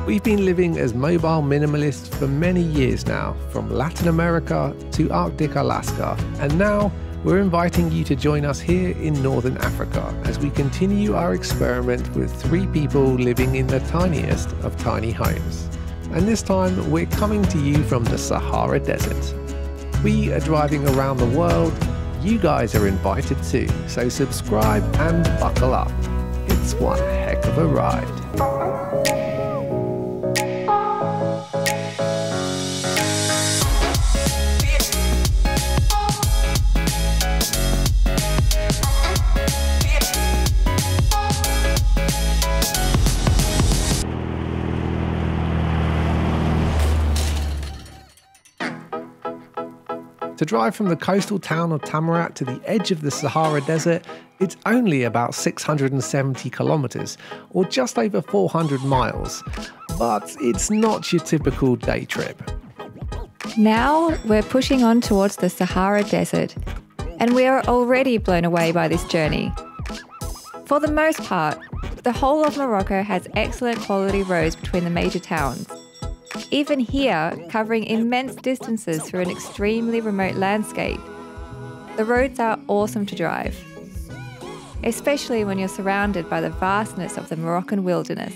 We've been living as mobile minimalists for many years now, from Latin America to Arctic Alaska, and now we're inviting you to join us here in Northern Africa as we continue our experiment with 3 people living in the tiniest of tiny homes. And this time we're coming to you from the Sahara Desert. We are driving around the world. You guys are invited too, so subscribe and buckle up. It's one heck of a ride. To drive from the coastal town of Tamarat to the edge of the Sahara Desert, it's only about 670 kilometers, or just over 400 miles. But it's not your typical day trip. Now we're pushing on towards the Sahara Desert, and we are already blown away by this journey. For the most part, the whole of Morocco has excellent quality roads between the major towns. Even here, covering immense distances through an extremely remote landscape, the roads are awesome to drive, especially when you're surrounded by the vastness of the Moroccan wilderness.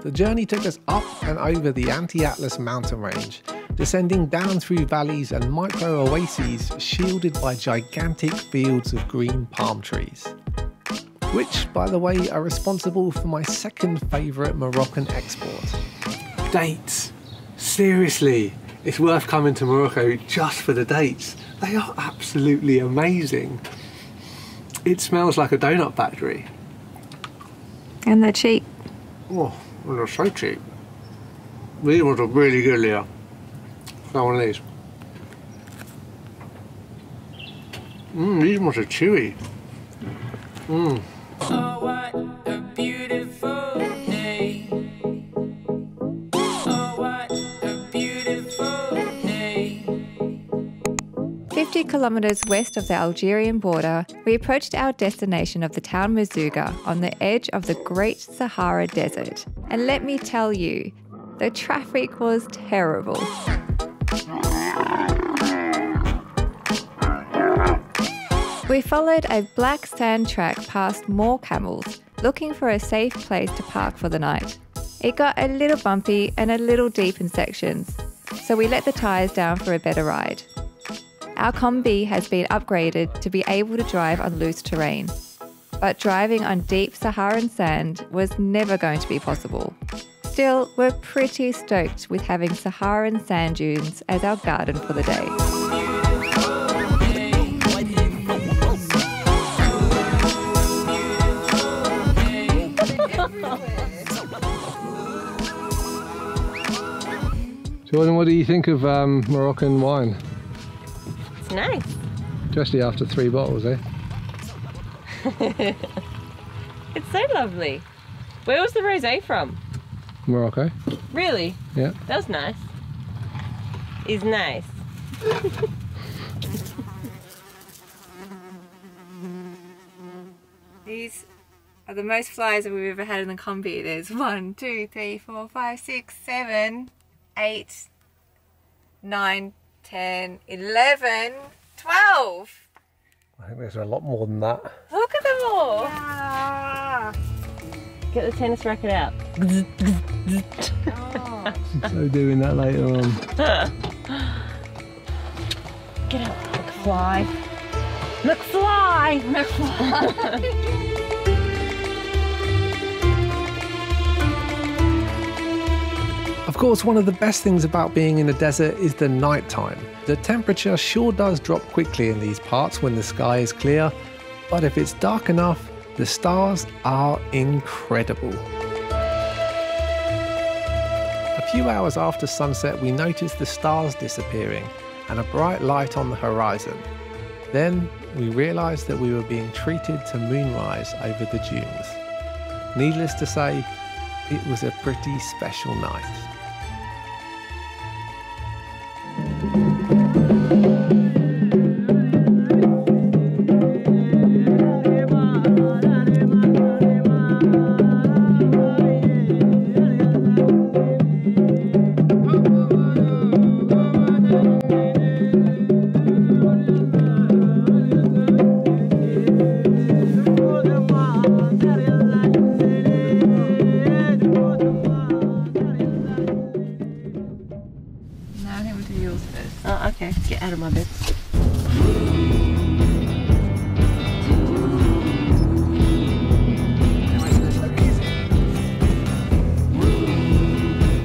The journey took us up and over the Anti-Atlas mountain range, descending down through valleys and micro-oases shielded by gigantic fields of green palm trees. Which, by the way, are responsible for my second favourite Moroccan export. Dates! Seriously, it's worth coming to Morocco just for the dates. They are absolutely amazing. It smells like a donut factory. And they're cheap. Oh, they're so cheap. These ones are really good, Leah. Got one of these. These ones are chewy. Oh, what a beautiful day. Oh, what a beautiful day. 50 kilometers west of the Algerian border, we approached our destination of the town Merzouga on the edge of the Great Sahara Desert. And let me tell you, the traffic was terrible. We followed a black sand track past more camels, looking for a safe place to park for the night. It got a little bumpy and a little deep in sections, so we let the tyres down for a better ride. Our Kombi has been upgraded to be able to drive on loose terrain, but driving on deep Saharan sand was never going to be possible. Still, we're pretty stoked with having Saharan sand dunes as our garden for the day. Jordan, what do you think of Moroccan wine? It's nice. Especially after 3 bottles, eh? It's so lovely. Where was the rosé from? Morocco. Really? Yeah. That was nice. It's nice. These are the most flies that we've ever had in the Kombi. There's 1, 2, 3, 4, 5, 6, 7, 8, 9, 10, 11, 12. I think there's a lot more than that. Look at them all. Yeah. Get the tennis racket out. Oh. So doing that later on. Get up, McFly. McFly! McFly! Of course, one of the best things about being in the desert is the night time. The temperature sure does drop quickly in these parts when the sky is clear, but if it's dark enough, the stars are incredible. A few hours after sunset, we noticed the stars disappearing and a bright light on the horizon. Then we realised that we were being treated to moonrise over the dunes. Needless to say, it was a pretty special night. Oh, okay. Get out of my bed.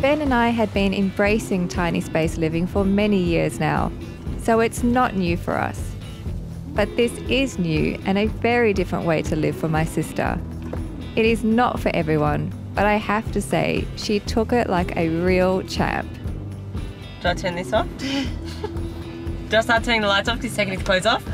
Ben and I had been embracing tiny space living for many years now, so it's not new for us. But this is new and a very different way to live for my sister. It is not for everyone, but I have to say, she took it like a real champ. Do I turn this off? Do I start turning the lights off because he's taking his clothes off?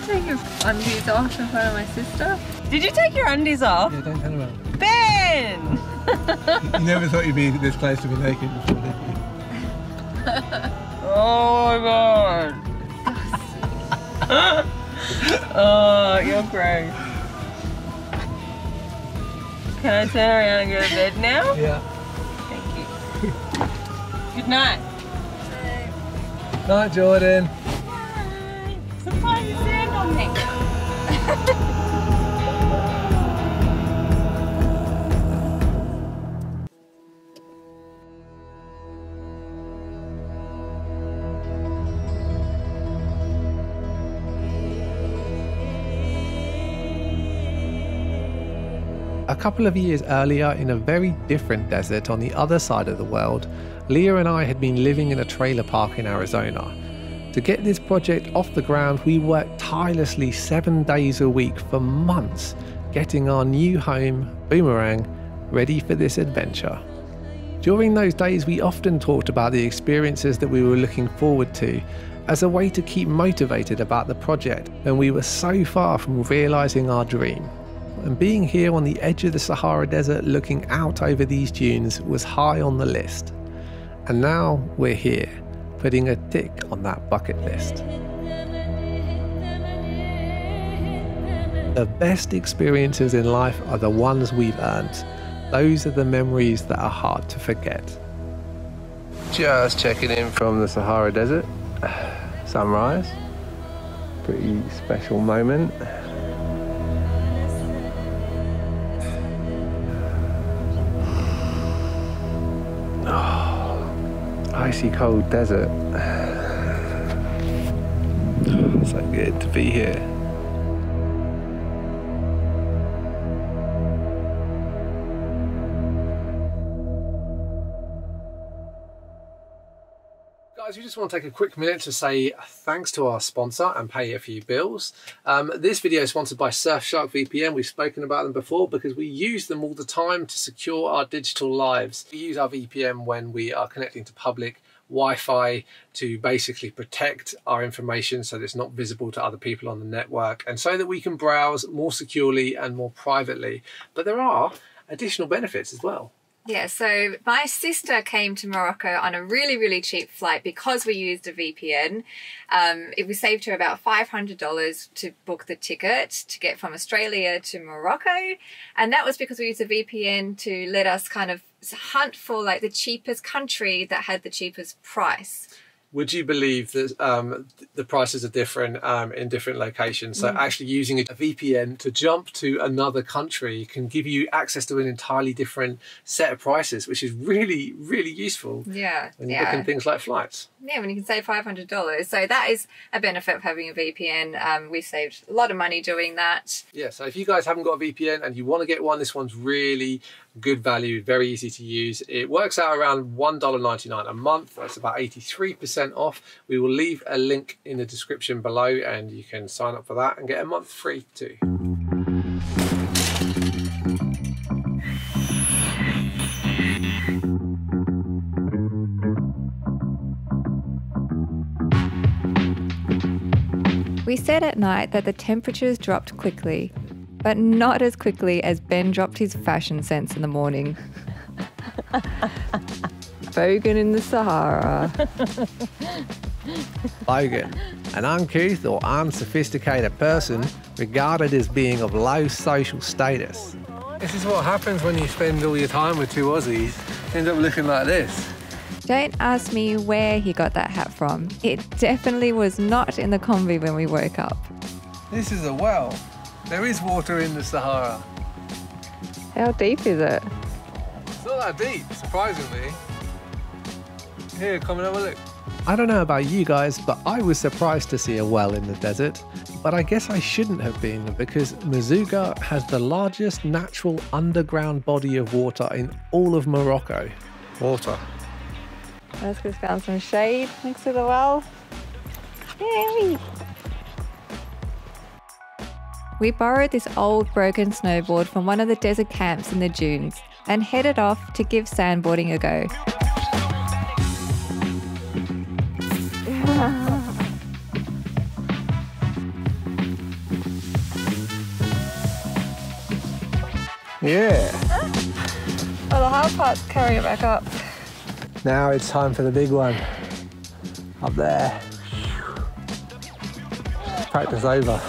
Take your undies off in front of my sister. Did you take your undies off? Yeah, don't turn around. Ben! You never thought you'd be this close to be naked before, did you? Oh my god. Oh, you're gross. Can I turn around and go to bed now? Yeah. Thank you. Good night. Night, Jordan. Night. Sometimes you sand on me. A couple of years earlier, in a very different desert on the other side of the world, Leah and I had been living in a trailer park in Arizona. To get this project off the ground, we worked tirelessly 7 days a week for months, getting our new home, Boomerang, ready for this adventure. During those days, we often talked about the experiences that we were looking forward to as a way to keep motivated about the project when we were so far from realizing our dream. And being here on the edge of the Sahara Desert looking out over these dunes was high on the list. And now we're here, putting a tick on that bucket list. The best experiences in life are the ones we've earned. Those are the memories that are hard to forget. Just checking in from the Sahara Desert. Sunrise. Pretty special moment. Icy cold desert. So good to be here. Guys, we just want to take a quick minute to say thanks to our sponsor and pay a few bills. This video is sponsored by Surfshark VPN. We've spoken about them before because we use them all the time to secure our digital lives. We use our VPN when we are connecting to public Wi-Fi to basically protect our information so that it's not visible to other people on the network and so that we can browse more securely and more privately. But there are additional benefits as well. Yeah, so my sister came to Morocco on a really, really cheap flight because we used a VPN. We saved her about $500 to book the ticket to get from Australia to Morocco. And that was because we used a VPN to let us kind of hunt for like the cheapest country that had the cheapest price. Would you believe that the prices are different in different locations? So actually using a VPN to jump to another country can give you access to an entirely different set of prices, which is really, really useful. Yeah. When you're booking things like flights. Yeah, when you can save $500. So that is a benefit of having a VPN. We've saved a lot of money doing that. Yeah, so if you guys haven't got a VPN and you want to get one, this one's really good value, very easy to use. It works out around $1.99 a month. That's about 83% off. We will leave a link in the description below and you can sign up for that and get a month free too. We said at night that the temperatures dropped quickly, but not as quickly as Ben dropped his fashion sense in the morning. Bogan in the Sahara. Bogan, an uncouth or unsophisticated person regarded as being of low social status. This is what happens when you spend all your time with two Aussies. End up looking like this. Don't ask me where he got that hat from. It definitely was not in the Kombi when we woke up. This is a well. There is water in the Sahara. How deep is it? It's not that deep, surprisingly. Here, come and have a look. I don't know about you guys, but I was surprised to see a well in the desert. But I guess I shouldn't have been, because Merzouga has the largest natural underground body of water in all of Morocco. Water. Let's just found some shade next to the well. Yay! We borrowed this old broken snowboard from one of the desert camps in the dunes and headed off to give sandboarding a go. Yeah. Oh, the hard part's carrying it back up. Now it's time for the big one. Up there. Practice over.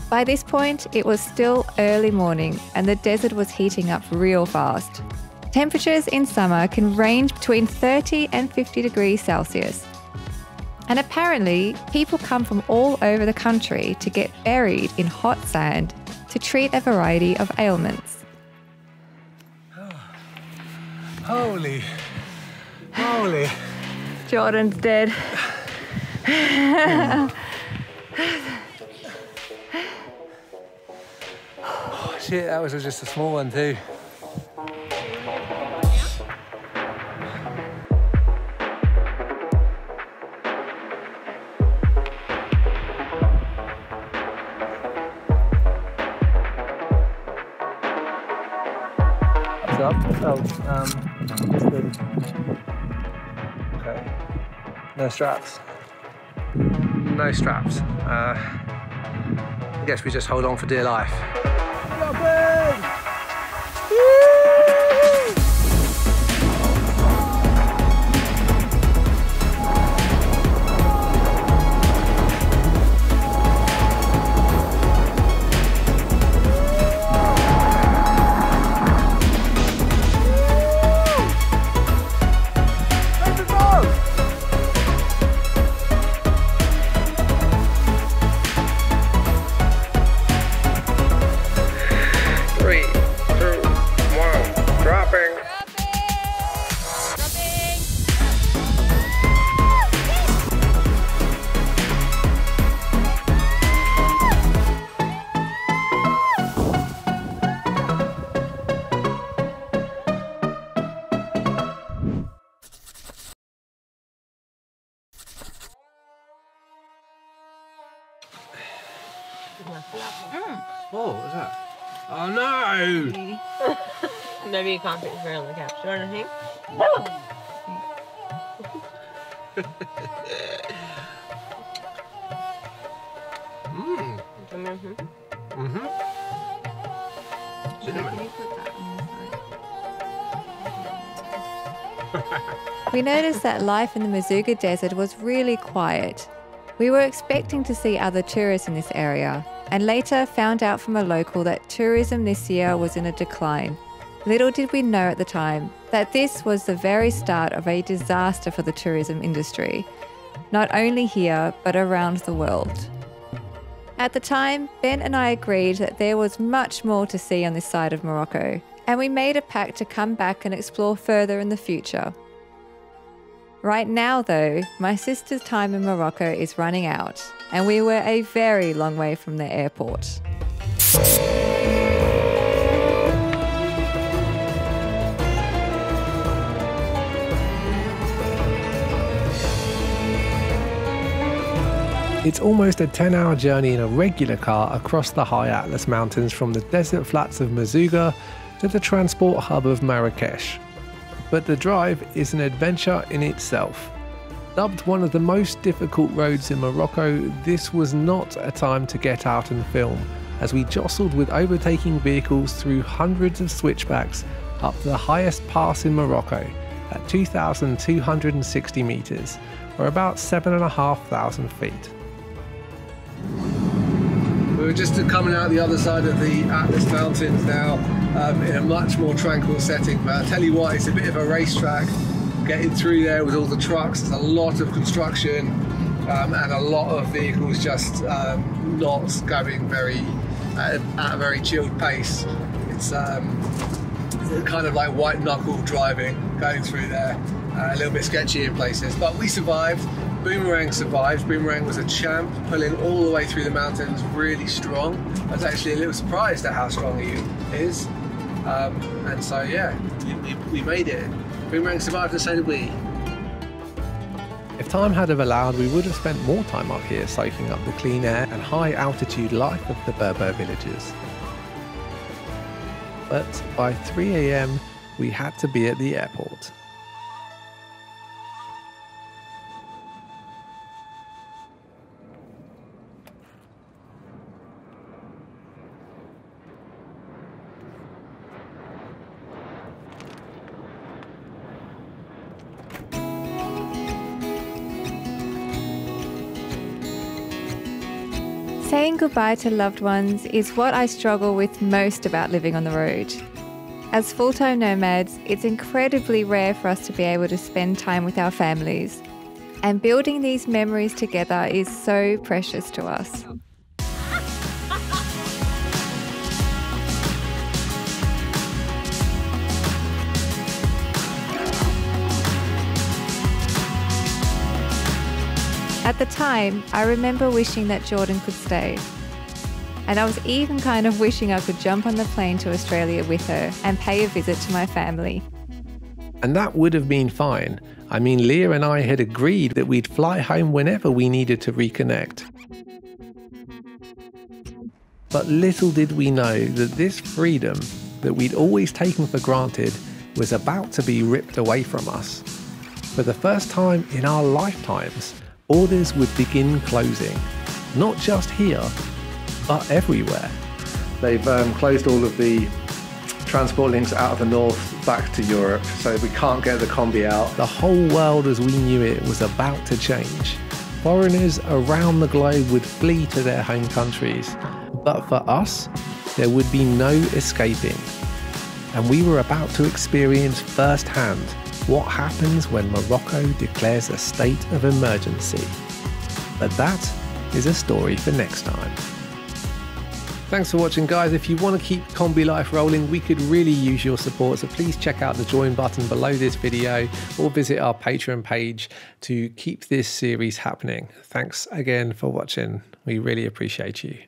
By this point, it was still early morning and the desert was heating up real fast. Temperatures in summer can range between 30 and 50 degrees Celsius. And apparently, people come from all over the country to get buried in hot sand to treat a variety of ailments. Holy. Holy. Jordan's dead. Oh, shit, that was just a small one too. Up. Okay. No straps. No straps. I guess we just hold on for dear life. Oh, what's that? Oh no! Maybe you can't fit it on the couch. Do you want anything? We noticed that life in the Merzouga Desert was really quiet. We were expecting to see other tourists in this area, and later found out from a local that tourism this year was in a decline. Little did we know at the time that this was the very start of a disaster for the tourism industry, not only here, but around the world. At the time, Ben and I agreed that there was much more to see on this side of Morocco, and we made a pact to come back and explore further in the future. Right now, though, my sister's time in Morocco is running out, and we were a very long way from the airport. It's almost a 10-hour journey in a regular car across the high Atlas Mountains from the desert flats of Merzouga to the transport hub of Marrakesh. But the drive is an adventure in itself. Dubbed one of the most difficult roads in Morocco, this was not a time to get out and film, as we jostled with overtaking vehicles through hundreds of switchbacks up the highest pass in Morocco at 2,260 metres, or about 7,500 feet. We're just coming out the other side of the Atlas Mountains now, in a much more tranquil setting, but I tell you what, it's a bit of a racetrack. Getting through there with all the trucks, there's a lot of construction and a lot of vehicles just not going at a very chilled pace. It's kind of like white knuckle driving, going through there, a little bit sketchy in places, but we survived. Boomerang survived. Boomerang was a champ, pulling all the way through the mountains, really strong. I was actually a little surprised at how strong he is. And so yeah, we made it. Boomerang survived and so did we. If time had have allowed, we would have spent more time up here soaking up the clean air and high altitude life of the Berber villages. But by 3 AM, we had to be at the airport. Saying goodbye to loved ones is what I struggle with most about living on the road. As full-time nomads, it's incredibly rare for us to be able to spend time with our families, and building these memories together is so precious to us. At the time, I remember wishing that Jordan could stay. And I was even kind of wishing I could jump on the plane to Australia with her and pay a visit to my family. And that would have been fine. I mean, Leah and I had agreed that we'd fly home whenever we needed to reconnect. But little did we know that this freedom that we'd always taken for granted was about to be ripped away from us. For the first time in our lifetimes, borders would begin closing, not just here, but everywhere. They've closed all of the transport links out of the north back to Europe, so we can't get the Kombi out. The whole world as we knew it was about to change. Foreigners around the globe would flee to their home countries, but for us, there would be no escaping. And we were about to experience firsthand what happens when Morocco declares a state of emergency. But that is a story for next time. Thanks for watching, guys. If you want to keep Kombi life rolling, we could really use your support, so please check out the join button below this video or visit our Patreon page to keep this series happening. Thanks again for watching. We really appreciate you.